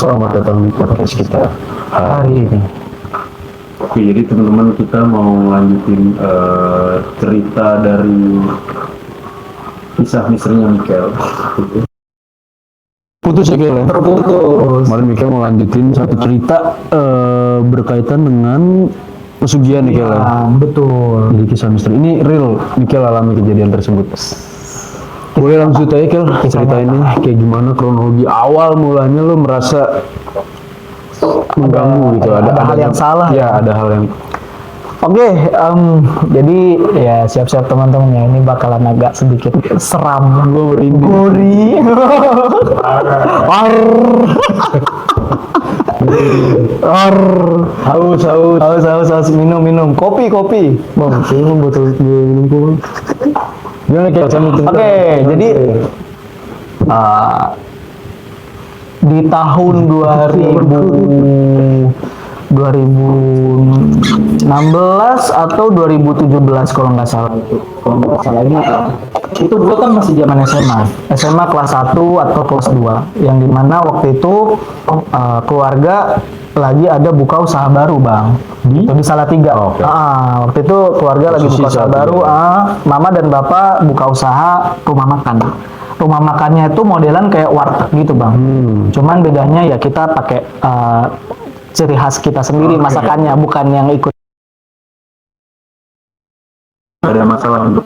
selamat datang di podcast kita hari ini. Oke, jadi teman-teman kita mau lanjutin cerita dari kisah misterinya Michael. Putus ya Kel? Terputus. Kemarin Michael mau lanjutin satu cerita berkaitan dengan pesugihan nih Kel. Betul. Jadi kisah misteri ini real Michael alami kejadian tersebut. Boleh langsung aja Kel, cerita ini kayak gimana kronologi awal mulanya lo merasa mengganggu gitu, ada hal yang salah ya, ada hal yang Oke, jadi ya siap-siap teman-teman ya, ini bakalan agak sedikit seram. Gori. Haus, minum. Kopi. bang, saya mau botol minum kopi. Gimana Kel? Oke, jadi di tahun 2016 atau 2017 kalau nggak salah ini itu gue kan masih zaman SMA kelas 1 atau kelas 2 yang dimana waktu itu keluarga lagi ada buka usaha baru bang itu di Salatiga. Waktu itu keluarga lagi buka usaha baru, mama dan bapak buka usaha rumah makannya itu modelan kayak warteg gitu bang. Cuman bedanya ya kita pakai ciri khas kita sendiri masakannya, bukan yang ikut. Ada masalah untuk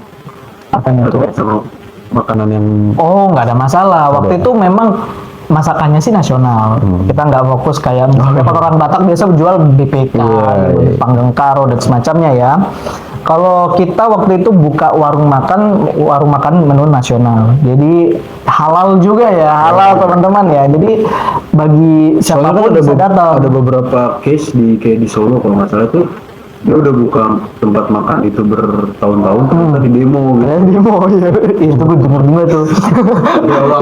makanan yang nggak ada masalah. Waktu itu memang masakannya sih nasional. Kita nggak fokus kayak misalnya orang Batak biasa jual BPK, panggang karo dan semacamnya ya. Kalau kita waktu itu buka warung makan menu nasional. Jadi halal juga ya, halal teman-teman ya. Jadi bagi siapapun bisa datang. Ada beberapa case kayak di Solo kalau nggak salah tuh dia udah buka tempat makan itu bertahun-tahun ternyata di demo gitu. Itu gue denger juga tuh.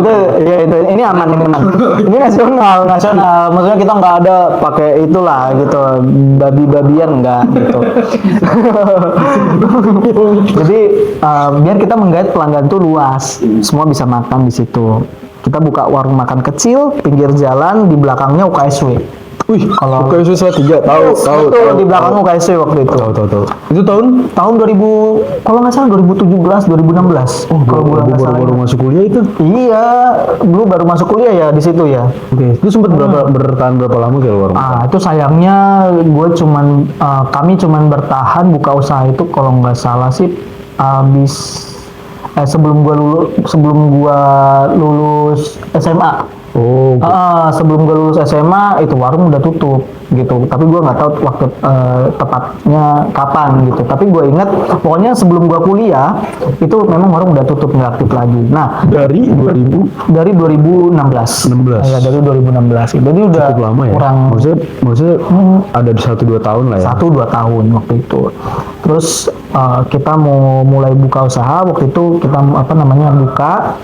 itu ini aman. Ini nasional. Maksudnya kita nggak ada pakai itulah gitu, babi-babian nggak gitu. Jadi biar kita menggait pelanggan tuh luas, semua bisa makan di situ. Kita buka warung makan kecil pinggir jalan, di belakangnya UKSW. kalau UKSW Salatiga tahu di belakang UKSW waktu itu. Tahu. Itu tahun 2000 kalau nggak salah 2017 2016. Kalau gue baru masuk kuliah itu. Iya, dulu baru masuk kuliah ya di situ ya. Oke. Itu sempat bertahan berapa lama ke warung? Itu sayangnya kami cuman bertahan buka usaha itu kalau nggak salah sih sebelum gua lulus SMA. Sebelum gue lulus SMA itu warung udah tutup gitu. Tapi gue nggak tahu waktu tepatnya kapan gitu. Tapi gue ingat pokoknya sebelum gue kuliah itu memang warung udah tutup, nggak aktif lagi. Nah dari 2016. Ya dari 2016. Jadi udah cukup lama ya. Kurang. Maksudnya ada 1-2 tahun lah ya. 1-2 tahun waktu itu. Terus kita mau mulai buka usaha waktu itu kita buka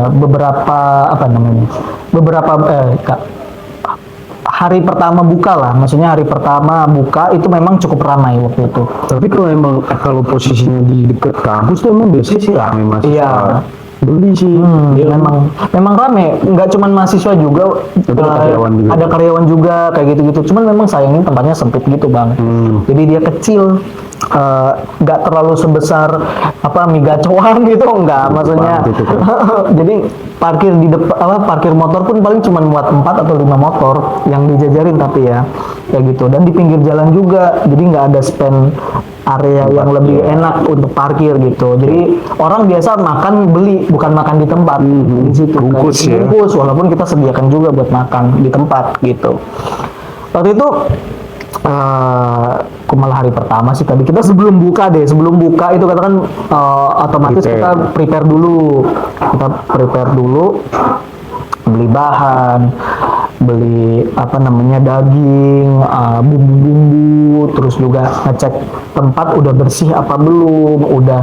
beberapa hari pertama buka lah, maksudnya hari pertama buka itu memang cukup ramai waktu itu. Tapi kalau posisinya di dekat kampus tuh emang biasanya sih ramai Mas. Iya. Beli sih. Memang rame, nggak cuma mahasiswa juga, ada karyawan juga kayak gitu-gitu. Cuman memang sayangnya tempatnya sempit gitu bang. Jadi dia kecil, nggak terlalu sebesar mie gacoan gitu, nggak maksudnya. Jadi parkir motor pun paling cuma muat 4 atau 5 motor yang dijajarin tapi ya kayak gitu. Dan di pinggir jalan juga, jadi nggak ada spend area yang lebih enak untuk parkir gitu. Jadi orang biasa makan beli, bukan makan di tempat. Di situ bungkus, walaupun kita sediakan juga buat makan di tempat gitu. Waktu itu malah hari pertama sih tadi kita sebelum buka itu katakan otomatis kita prepare dulu beli bahan, beli daging, bumbu-bumbu, terus juga ngecek tempat udah bersih apa belum, udah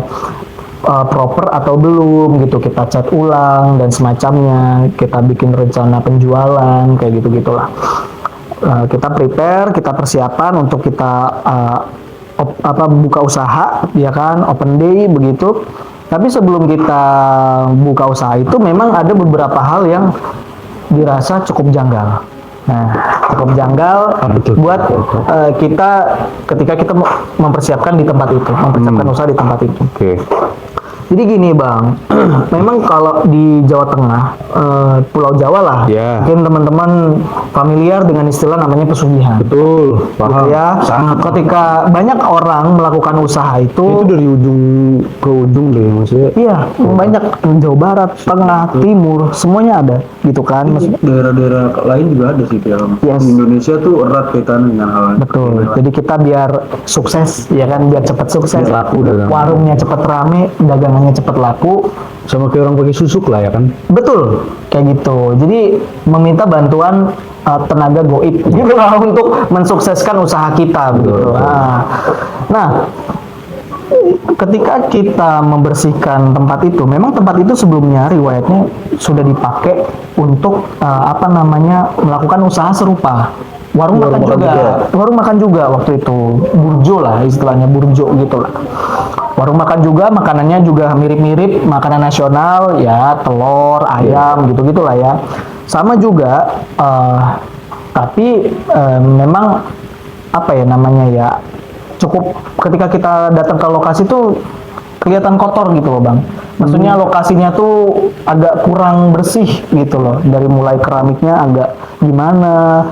proper atau belum gitu, kita cat ulang dan semacamnya, kita bikin rencana penjualan kayak gitu-gitulah. Kita prepare, kita persiapan untuk kita buka usaha, ya kan, open day begitu. Tapi sebelum kita buka usaha itu memang ada beberapa hal yang dirasa cukup janggal. Nah, cukup janggal Betul. buat kita ketika kita mempersiapkan di tempat itu, mempersiapkan usaha di tempat itu. Oke. Jadi gini Bang, memang kalau di Jawa Tengah, Pulau Jawa lah, Ya. mungkin teman-teman familiar dengan istilah namanya pesugihan. Betul. Gitu Paham. ya. Sangat. Ketika banyak orang melakukan usaha Itu itu, dari ujung ke ujung deh maksudnya. iya banyak Jawa Barat, Tengah, Timur, semuanya ada, gitu kan. Daerah-daerah lain juga ada sih film. Yes. Di Indonesia tuh erat kaitan dengan hal Betul. Jadi kita biar sukses, ya kan, biar cepat sukses, Biar laku dagang. warungnya cepat rame, dagangannya cepat laku. Sama kayak orang pakai susuk lah ya kan. Betul, kayak gitu. Jadi meminta bantuan tenaga goib gitu lah untuk mensukseskan usaha kita begitu. Nah, ketika kita membersihkan tempat itu, memang tempat itu sebelumnya riwayatnya sudah dipakai untuk melakukan usaha serupa. Warung makan juga, warung makan juga waktu itu, burjo lah istilahnya, burjo gitu lah. Warung makan juga, makanannya juga mirip-mirip makanan nasional, ya telur, ayam, gitu-gitu lah ya. Sama juga, tapi memang apa ya namanya ya, cukup ketika kita datang ke lokasi tuh kelihatan kotor gitu loh Bang. Maksudnya lokasinya tuh agak kurang bersih gitu loh. Dari mulai keramiknya agak gimana,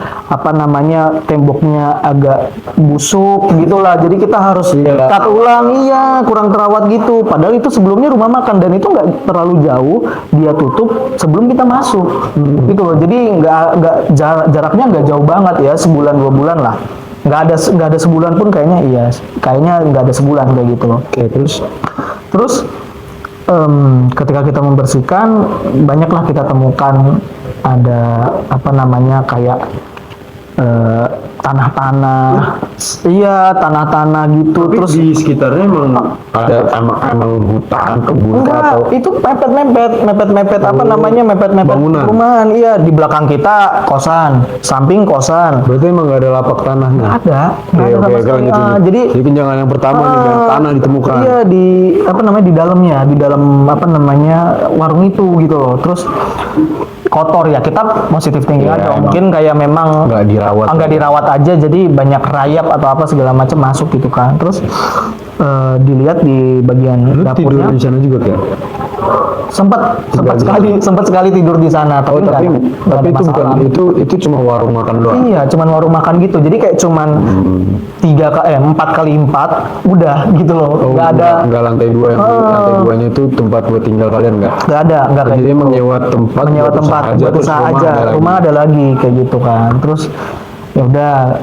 temboknya agak busuk gitulah. Jadi kita harus cut ulang, iya kurang terawat gitu. Padahal itu sebelumnya rumah makan dan itu nggak terlalu jauh, dia tutup sebelum kita masuk gitu loh. Jadi jaraknya nggak jauh banget ya, sebulan 2 bulan lah. Nggak ada sebulan pun kayaknya nggak ada sebulan kayak gitu loh. Oke, Terus ketika kita membersihkan, banyaklah kita temukan ada kayak tanah-tanah, iya tanah-tanah gitu. Tapi Terus di sekitarnya emang ada emang hutan, kebun enggak, atau itu mepet-mepet Bangunan. perumahan. Iya, di belakang kita kosan, samping kosan. berarti emang nggak ada lapak tanahnya. Nggak ada Oke, sama oke, sekali. lanjutin. Jadi Jadi kenjangan yang pertama nih, yang tanah ditemukan. Iya, di di dalamnya, di dalam warung itu gitu loh. Terus kotor ya, kita positif tinggi Iya, aja. emang. Mungkin kayak memang Nggak dirawat. nggak dirawat aja, jadi banyak rayap atau apa segala macam masuk gitu kan. Terus dilihat di bagian Lu tidur dapurnya, di sana juga kan? sempat sekali tidur di sana, Oh, tapi nggak tapi ada itu bukan masalah. itu cuma warung makan doang. Iya, cuman warung makan gitu. Jadi kayak cuman 4x4 udah gitu loh. Oh, Nggak ada nggak lantai 2 yang lantai 2-nya itu tempat buat tinggal kalian nggak? nggak kayak Jadi gitu. emang nyewa tempat Menyewa buat tempat usaha aja, buat terus usaha rumah aja, ada lagi. rumah ada lagi kayak gitu kan. Terus ya udah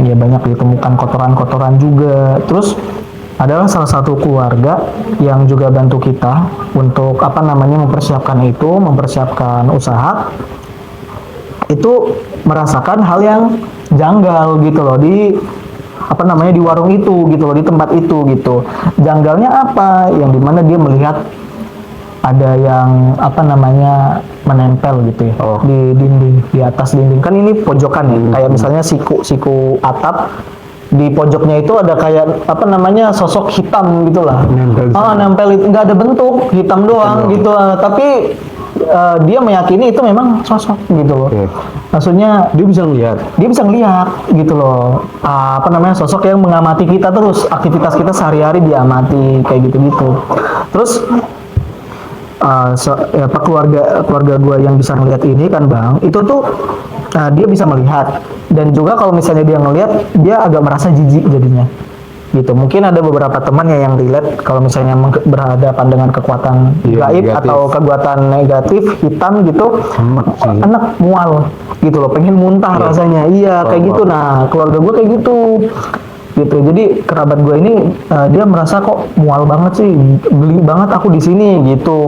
ya banyak ditemukan kotoran-kotoran juga. Terus adalah salah satu keluarga yang juga bantu kita untuk mempersiapkan usaha itu merasakan hal yang janggal gitu loh di di warung itu gitu loh, di tempat itu gitu. Janggalnya apa? Yang dimana dia melihat ada yang menempel gitu ya di dinding, di atas dinding. Kan ini pojokan ya, kayak misalnya siku atap, di pojoknya itu ada kayak sosok hitam gitulah. Nempel itu nggak ada bentuk, hitam doang gitu. Tapi dia meyakini itu memang sosok gitu loh. Oke. Maksudnya Dia bisa ngeliat. gitu loh. Sosok yang mengamati kita terus, aktivitas kita sehari-hari diamati kayak gitu-gitu. Terus keluarga gue yang bisa melihat ini kan Bang, itu tuh dia bisa melihat, dan juga kalau misalnya dia ngelihat, dia agak merasa jijik jadinya gitu. Mungkin ada beberapa temannya yang relate kalau misalnya berhadapan dengan kekuatan gaib negatif. atau kekuatan negatif hitam gitu, enak mual gitu loh, pengen muntah rasanya. Iya kayak gitu. Nah keluarga gue kayak gitu. Jadi kerabat gue ini dia merasa kok mual banget sih, geli banget aku di sini gitu.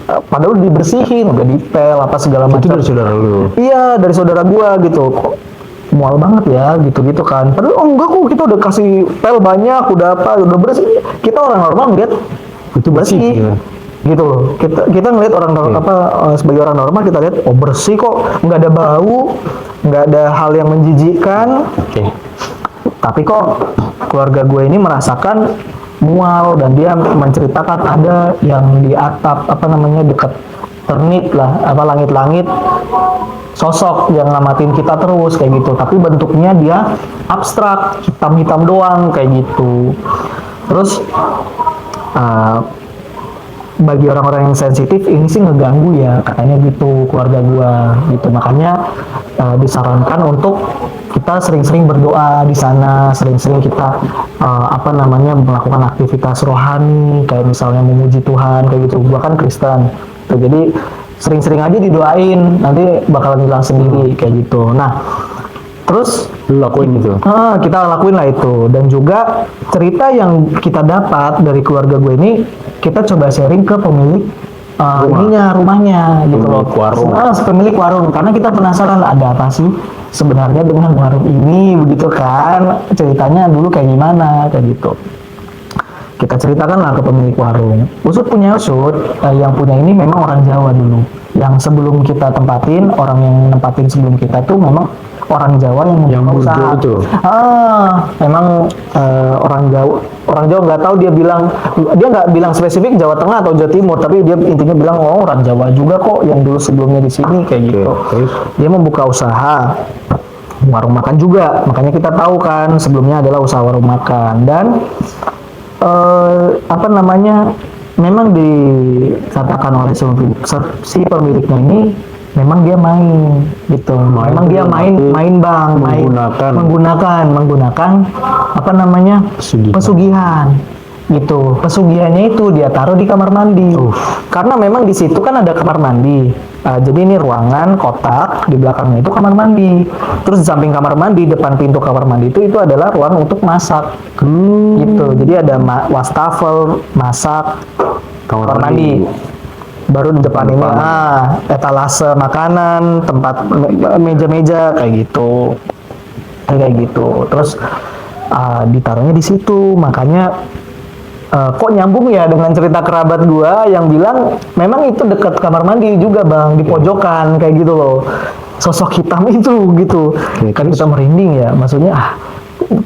Padahal dibersihin, udah dipel apa segala macam. Itu dari saudara lu. Iya, dari saudara gue gitu. Kok mual banget ya gitu kan. Padahal enggak kok, kita udah kasih pel banyak, udah bersih. Kita orang normal ngeliat Itu bersih. Ya. gitu loh. Kita ngeliat orang sebagai orang normal, kita lihat bersih kok, nggak ada bau, nggak ada hal yang menjijikkan. Tapi kok keluarga gue ini merasakan mual, dan dia menceritakan ada yang di atap dekat ternit lah, apa langit-langit sosok yang ngamatin kita terus kayak gitu, tapi bentuknya dia abstrak, hitam-hitam doang kayak gitu. Terus bagi orang-orang yang sensitif ini sih ngeganggu ya katanya gitu keluarga gua gitu, makanya disarankan untuk kita sering-sering berdoa di sana, sering-sering kita melakukan aktivitas rohani kayak misalnya memuji Tuhan kayak gitu. Gua kan Kristen tuh, jadi sering-sering aja didoain, nanti bakalan hilang sendiri kayak gitu. Nah terus Lu lakuin gitu. kita lakuin lah itu, dan juga cerita yang kita dapat dari keluarga gue ini kita coba sharing ke pemilik rumahnya gitu loh, pemilik warung, karena kita penasaran ada apa sih sebenarnya dengan warung ini begitu kan, ceritanya dulu kayak gimana kayak gitu. Kita ceritakan lah ke pemilik warung. Usut punya usut, yang punya ini memang orang Jawa dulu. Yang sebelum kita tempatin, orang yang nempatin sebelum kita tuh memang orang Jawa yang burjo usaha. itu. Memang orang Jawa nggak tahu, dia nggak bilang spesifik Jawa Tengah atau Jawa Timur, tapi dia intinya bilang orang Jawa juga kok yang dulu sebelumnya di sini kayak gitu. Terus Dia membuka usaha warung makan juga, makanya kita tahu kan sebelumnya adalah usaha warung makan. Dan memang dikatakan oleh si pemiliknya ini memang dia main gitu, memang dia main bang, menggunakan pesugihan gitu. Pesugihannya itu dia taruh di kamar mandi, karena memang di situ kan ada kamar mandi. Jadi ini ruangan kotak, di belakangnya itu kamar mandi. Terus di samping kamar mandi, depan pintu kamar mandi itu adalah ruang untuk masak. Gitu. Jadi ada wastafel, masak, kamar mandi. Baru di depan ini etalase makanan, tempat meja-meja kayak gitu. Terus ditaruhnya di situ, makanya kok nyambung ya dengan cerita kerabat gua yang bilang memang itu dekat kamar mandi juga bang, di pojokan kayak gitu loh, sosok hitam itu gitu. Kan kita merinding ya, maksudnya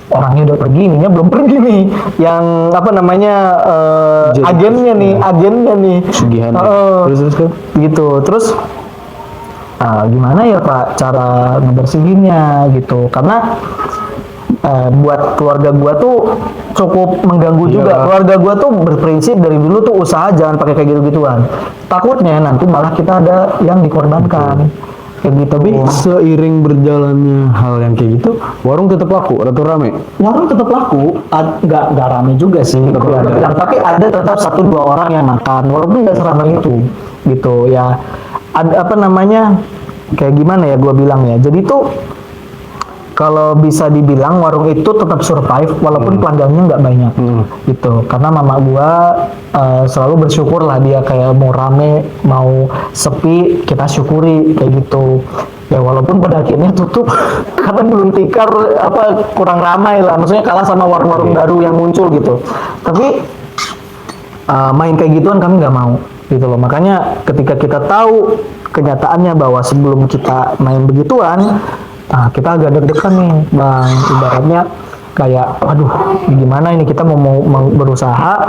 orangnya udah pergi, ininya belum pergi nih, yang agennya nih pesugihan. Terus gitu. Terus gimana ya Pak cara ngebersihinnya gitu, karena buat keluarga gua tuh cukup mengganggu juga. Keluarga gua tuh berprinsip dari dulu tuh usaha jangan pakai kayak gitu-gituan. Takutnya nanti malah kita ada yang dikorbankan. Kayak gitu. Tapi seiring berjalannya hal yang kayak gitu, warung tetap laku atau rame? Warung tetap laku, nggak rame juga sih. Tapi ada tetap 1-2 orang yang makan, walaupun nggak seramai itu, gitu ya. Ada kayak gimana ya gua bilang ya. Jadi tuh kalau bisa dibilang warung itu tetap survive walaupun pelanggannya nggak banyak gitu, karena mama gua selalu bersyukur lah, dia kayak mau rame mau sepi kita syukuri kayak gitu ya, walaupun pada akhirnya tutup karena belum tikar kurang ramai lah, maksudnya kalah sama warung-warung baru yang muncul gitu. Tapi main kayak gituan kami nggak mau gitu loh. Makanya ketika kita tahu kenyataannya bahwa sebelum kita main begituan, kita agak deg-degan nih bang, ibaratnya kayak waduh gimana ini kita mau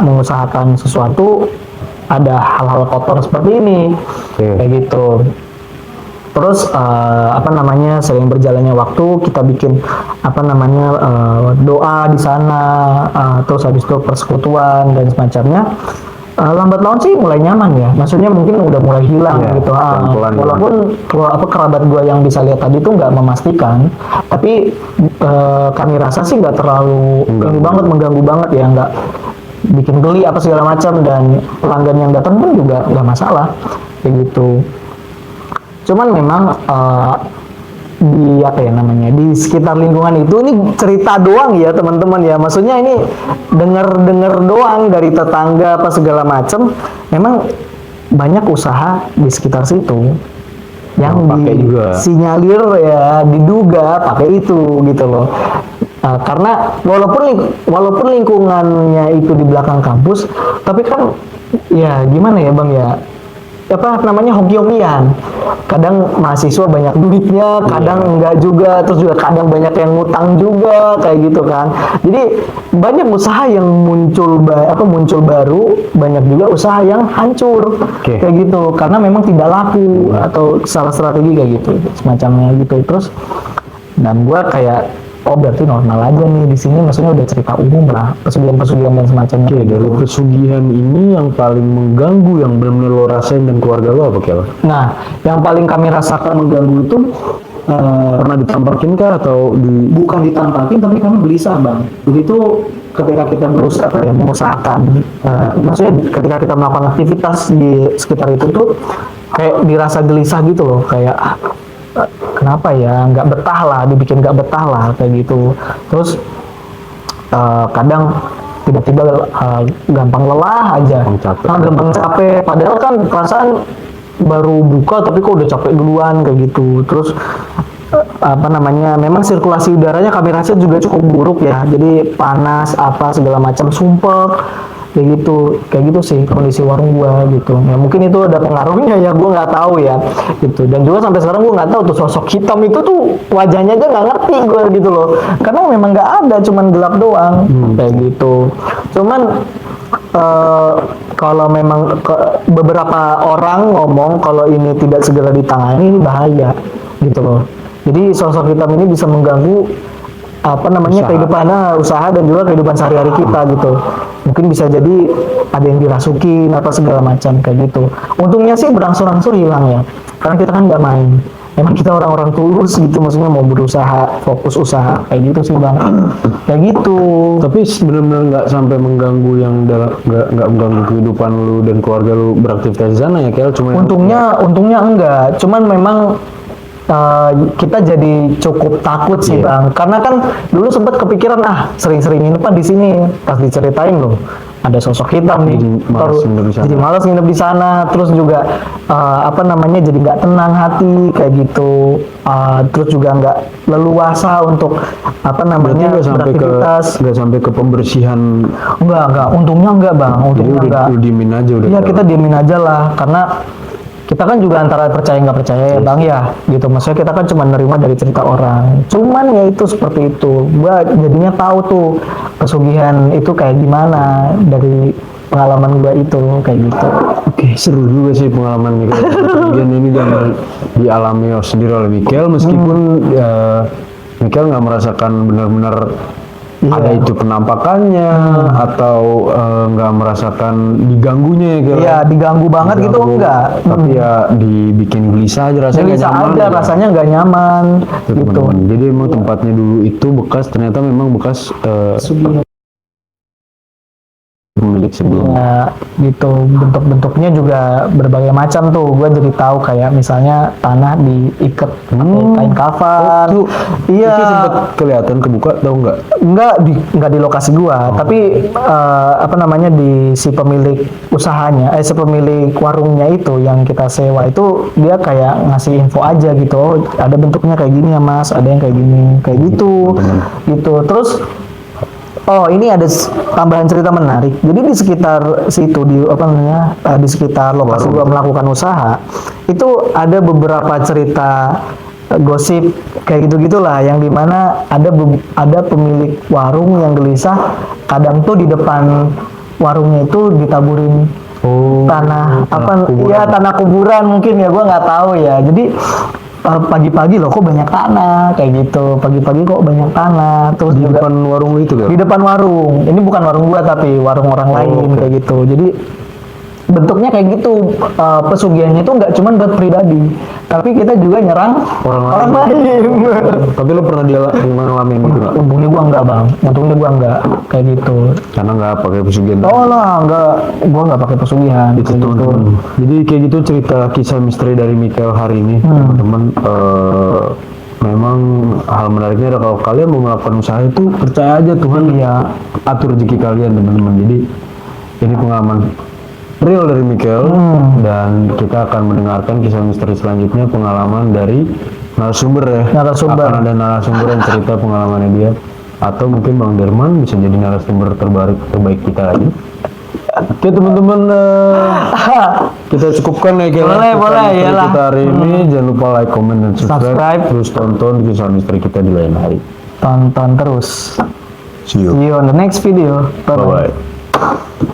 mengusahakan sesuatu, ada hal-hal kotor seperti ini kayak gitu. Terus sering berjalannya waktu kita bikin doa di sana, terus habis itu persekutuan dan semacamnya. Lambat laun sih mulai nyaman ya, maksudnya mungkin udah mulai hilang gitu. Walaupun kerabat gua yang bisa lihat tadi tuh nggak memastikan, tapi kami rasa sih nggak terlalu mengganggu banget ya, nggak bikin geli apa segala macam, dan pelanggan yang datang pun juga nggak masalah kayak gitu. Cuman memang di sekitar lingkungan itu, ini cerita doang ya teman-teman ya, maksudnya ini dengar doang dari tetangga apa segala macam. Memang banyak usaha di sekitar situ yang disinyalir ya, diduga pakai itu gitu loh. Karena walaupun lingkungannya itu di belakang kampus, tapi kan ya gimana ya bang ya, apa namanya hoki-hokian. Kadang mahasiswa banyak duitnya, kadang enggak juga, terus juga kadang banyak yang ngutang juga kayak gitu kan. Jadi banyak usaha yang muncul baru, banyak juga usaha yang hancur kayak gitu karena memang tidak laku atau salah strategi kayak gitu semacamnya gitu. Terus dan gua kayak oh berarti normal aja nih di sini, maksudnya udah cerita umum lah pesugihan-pesugihan dan semacamnya. Oke, dari pesugihan ini yang paling mengganggu yang benar-benar lo rasain dan keluarga lo apa Kel? Nah, yang paling kami rasakan mengganggu itu Pernah ditampakin kah atau di bukan ditampakin tapi kami gelisah bang. Jadi itu ketika kita berusaha mengusahakan, maksudnya ketika kita melakukan aktivitas di sekitar itu tuh kayak dirasa gelisah gitu loh, kayak kenapa ya nggak betah lah, dibikin nggak betah lah kayak gitu. Terus kadang tiba-tiba gampang lelah aja, gampang capek. Padahal kan perasaan baru buka tapi kok udah capek duluan kayak gitu. Terus apa namanya, memang sirkulasi udaranya kami rasa juga cukup buruk ya, jadi panas apa segala macam, sumpek kayak gitu sih kondisi warung gua gitu. Ya mungkin itu ada pengaruhnya ya, gua nggak tahu ya gitu. Dan juga sampai sekarang gua nggak tahu tuh sosok hitam itu tuh wajahnya aja nggak ngerti gua gitu loh, karena memang nggak ada, cuman gelap doang kayak gitu. Cuman kalau memang beberapa orang ngomong kalau ini tidak segera ditangani ini bahaya gitu loh. Jadi sosok hitam ini bisa mengganggu apa namanya kehidupan usaha dan juga kehidupan sehari-hari kita gitu. Mungkin bisa jadi ada yang dirasukin atau segala macam kayak gitu. Untungnya sih berangsur-angsur hilang ya, karena kita kan nggak main. Emang kita orang-orang tulus gitu, maksudnya mau berusaha, fokus usaha kayak gitu sih bang. Kayak gitu. Tapi benar-benar nggak sampai mengganggu yang nggak mengganggu kehidupan lu dan keluarga lu beraktivitas di sana ya Kel? Cuma untungnya enggak, cuman memang kita jadi cukup takut sih bang, karena kan dulu sempat kepikiran sering-sering nginep di sini, pas diceritain loh ada sosok hitam nih, jadi malas nginep di sana. Terus juga apa namanya, jadi nggak tenang hati kayak gitu. Terus juga nggak leluasa untuk apa namanya beraktivitas. Nggak sampai ke pembersihan. Enggak, untungnya enggak bang, untungnya enggak. Lu diemin aja udah. Iya, kita diemin aja lah, karena kita kan juga antara percaya nggak percaya ya bang ya gitu. Maksudnya kita kan cuma nerima dari cerita orang, cuman ya itu seperti itu. Gua jadinya tahu tuh pesugihan itu kayak gimana dari pengalaman gua itu kayak gitu. Oke, seru juga sih pengalaman Mikel. Pesugihan ini dan dialami sendiri oleh Mikel, meskipun Mikel nggak merasakan benar-benar ada itu penampakannya atau nggak merasakan diganggunya ya. Iya, diganggu banget gitu enggak. Tapi ya dibikin gelisah aja rasanya. Gelisah aja, rasanya nggak nyaman gitu. Teman-teman. Jadi emang tempatnya dulu itu bekas, ternyata memang bekas pemilik sebelumnya. Ya, gitu. Bentuk-bentuknya juga berbagai macam tuh. Gue jadi tahu kayak misalnya tanah diikat pakai kain kafan. Iya. Itu sempat kelihatan kebuka, tahu nggak? Nggak di lokasi gua, tapi apa namanya di si pemilik usahanya, si pemilik warungnya itu yang kita sewa itu dia kayak ngasih info aja gitu. Oh, ada bentuknya kayak gini ya Mas, ada yang kayak gini, kayak gitu. Gitu. Terus ini ada tambahan cerita menarik. Jadi di sekitar situ, di apa namanya, di sekitar lokasi gua melakukan usaha, itu ada beberapa cerita gosip kayak gitu-gitulah, yang dimana ada pemilik warung yang gelisah, kadang tuh di depan warungnya itu ditaburin tanah tanah kuburan mungkin ya, gua nggak tahu ya. Jadi pagi-pagi loh kok banyak tanah kayak gitu, pagi-pagi kok banyak tanah. Terus Di depan warung itu kan? di depan warung, ini bukan warung gua tapi warung orang lain kayak gitu. Jadi bentuknya kayak gitu. Pesugihannya itu nggak cuma buat pribadi, tapi kita juga nyerang orang lain. Tapi lo pernah ngalamin gitu nggak? Untungnya gua enggak bang, untungnya gua enggak kayak gitu. Karena nggak pakai pesugihan. Oh lah, gua nggak pakai pesugihan. Itu kayak teman-teman. Jadi kayak gitu cerita kisah misteri dari Mikel hari ini, teman-teman. Memang hal menariknya adalah kalau kalian mau melakukan usaha itu percaya aja Tuhan atur rezeki kalian, teman-teman. Jadi ini pengalaman real dari Mikel, dan kita akan mendengarkan kisah misteri selanjutnya, pengalaman dari narasumber ya. Akan ada narasumber yang cerita pengalamannya dia, atau mungkin Bang Derman bisa jadi narasumber terbaik kita lagi. Oke teman-teman, kita cukupkan ya kira Boleh, iyalah. kita hari ini. Jangan lupa like, comment, dan subscribe. Subscribe. Terus tonton kisah misteri kita di lain hari. Tonton terus. See you. See you on the next video. Bye bye. Bye-bye.